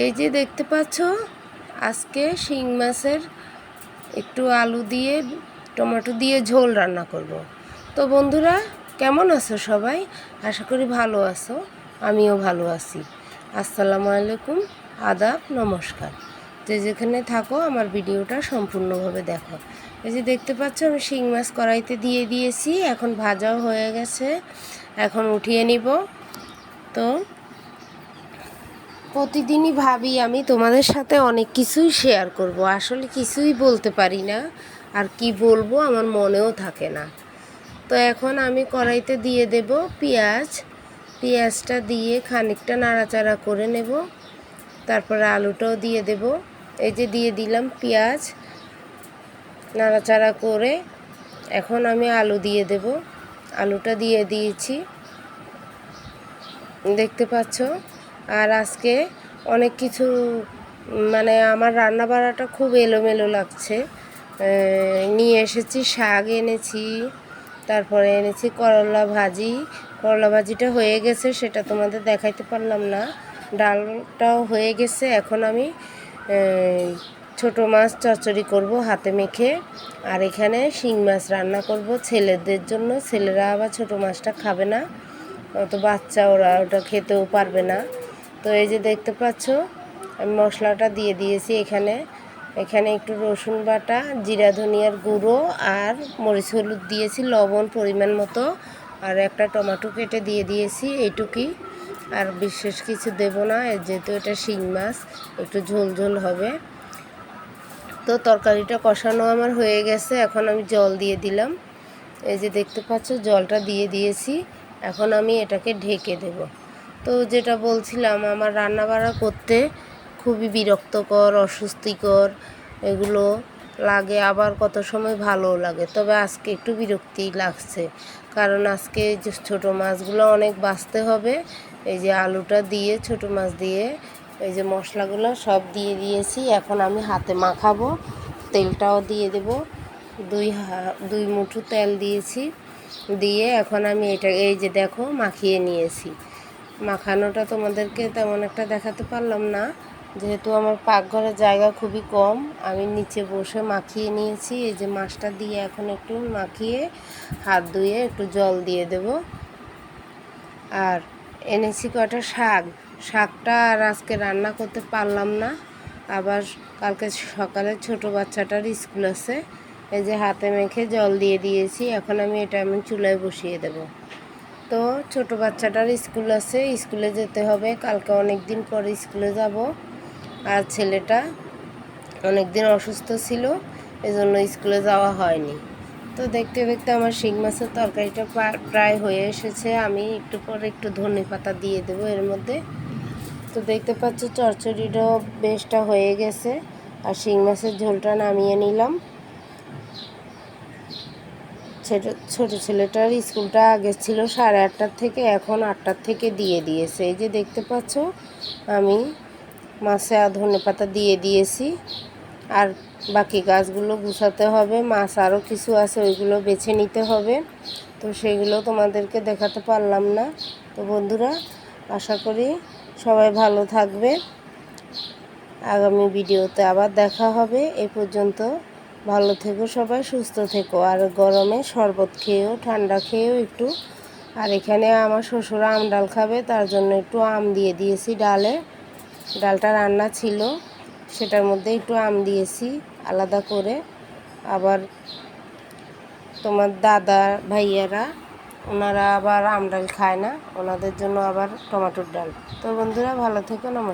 এই যে দেখতে পাচ্ছ, আজকে শিং মাছের একটু আলু দিয়ে টমেটো দিয়ে ঝোল রান্না করব। তো বন্ধুরা, কেমন আছো সবাই? আশা করি ভালো আছো, আমিও ভালো আছি। আসসালামু আলাইকুম, আদাব, নমস্কার। যে যেখানে থাকো আমার ভিডিওটা সম্পূর্ণভাবে দেখো। এই যে দেখতে পাচ্ছ, আমি শিং মাছ কড়াইতে দিয়ে দিয়েছি, এখন ভাজাও হয়ে গেছে, এখন উঠিয়ে নিব। তো প্রতিদিনই ভাবি আমি তোমাদের সাথে অনেক কিছুই শেয়ার করব, আসলে কিছুই বলতে পারি না, আর কি বলবো আমার মনেও থাকে না। তো এখন আমি কড়াইতে দিয়ে দেব পেঁয়াজটা দিয়ে খানিকটা নাড়াচাড়া করে নেব, তারপরে আলুটাও দিয়ে দেব। এই যে দিয়ে দিলাম পেঁয়াজ, নাড়াচাড়া করে এখন আমি আলু দিয়ে দেব। আলুটা দিয়ে দিয়েছি, দেখতে পাচ্ছ। আর আজকে অনেক কিছু, মানে আমার রান্না বাড়াটা খুব এলোমেলো লাগছে। নিয়ে এসেছি শাক, এনেছি, তারপরে এনেছি করলা ভাজিটা হয়ে গেছে, সেটা তোমাদের দেখাইতে পারলাম না। ডালটাও হয়ে গেছে। এখন আমি ছোট মাছ চচ্চড়ি করব হাতে মেখে, আর এখানে শিং মাছ রান্না করব ছেলেদের জন্য। ছেলেরা আবার ছোট মাছটা খাবে না, অত বাচ্চা, ওরা ওটা খেতেও পারবে না। তো এই যে দেখতে পাচ্ছ, আমি মশলাটা দিয়ে দিয়েছি। এখানে একটু রসুন বাটা, জিরা ধনিয়ার গুঁড়ো আর মরিচ হলুদ দিয়েছি, লবণ পরিমাণ মতো, আর একটা টমেটো কেটে দিয়ে দিয়েছি, এইটুকুই। আর বিশেষ কিছু দেব না, যেহেতু এটা শিং মাছ, একটু ঝোল ঝোল হবে। তো তরকারিটা কষানো আমার হয়ে গেছে, এখন আমি জল দিয়ে দিলাম। এই যে দেখতে পাচ্ছ, জলটা দিয়ে দিয়েছি। এখন আমি এটাকে ঢেকে দেব। তো যেটা বলছিলাম, আমার রান্না বাড়া করতে খুবই বিরক্তকর, অস্বস্তিকর এগুলো লাগে, আবার কত সময় ভালোও লাগে। তবে আজকে একটু বিরক্তিই লাগছে, কারণ আজকে যে ছোটো মাছগুলো অনেক বাছতে হবে। এই যে আলুটা দিয়ে, ছোটো মাছ দিয়ে, এই যে মশলাগুলো সব দিয়ে দিয়েছি। এখন আমি হাতে মাখাবো, তেলটাও দিয়ে দেব। দুই মুঠো তেল দিয়েছি, দিয়ে এখন আমি এই যে দেখো মাখিয়ে নিয়েছি। মাখানোটা তোমাদেরকে তেমন একটা দেখাতে পারলাম না, যেহেতু আমার পাকঘরের জায়গা খুবই কম। আমি নিচে বসে মাখিয়ে নিয়েছি। এই যে মাছটা দিয়ে এখন একটু মাখিয়ে হাত ধুয়ে একটু জল দিয়ে দেব। আর এনেছি কটা শাকটা আর আজকে রান্না করতে পারলাম না, আবার কালকে সকালে ছোট বাচ্চাটার স্কুল আছে। এই যে হাতে মেখে জল দিয়ে দিয়েছি, এখন আমি চুলায় বসিয়ে দেব। তো ছোট বাচ্চাটার স্কুল আছে, স্কুলে যেতে হবে, কালকে অনেক দিন পরে স্কুলে যাব। আর ছেলেটা অনেক দিন অসুস্থ ছিল, এজন্য স্কুলে যাওয়া হয়নি। তো দেখতে দেখতে আমার শিং মাছের তরকারিটা প্রায় হয়ে এসেছে। আমি একটু পরে একটু ধনেপাতা দিয়ে দেবো এর মধ্যে। তো দেখতে পাচ্ছ, চচ্চড়িটাও বেশটা হয়ে গেছে, আর শিং মাছের ঝোলটা নামিয়ে নিলাম। ছোট ছেলেটার স্কুলটা আগে ছিল 8:30 থেকে, এখন 8টার থেকে দিয়ে দিয়েছে। এই যে দেখতে পাচ্ছ, আমি মাছে ধনেপাতা দিয়ে দিয়েছি। আর বাকি গাছগুলো গুছাতে হবে, মাছ আরও কিছু আছে, ওইগুলো বেছে নিতে হবে। তো সেগুলো তোমাদেরকে দেখাতে পারলাম না। তো বন্ধুরা, আশা করি সবাই ভালো থাকবে। আগামী ভিডিওতে আবার দেখা হবে। এ পর্যন্ত ভালো থেকো সবাই, সুস্থ থেকো। আর গরমে শরবত খেয়েও, ঠান্ডা খেয়েও একটু। আর এখানে আমার শ্বশুরা আম ডাল খাবে, তার জন্য একটু আম দিয়ে দিয়েছি ডালটা রান্না ছিল, সেটার মধ্যে একটু আম দিয়েছি আলাদা করে। আবার তোমার দাদা ভাইয়ারা, ওনারা আবার আম ডাল খায় না, ওনাদের জন্য আবার টমেটোর ডাল। তো বন্ধুরা, ভালো থেকো, নমস্কার।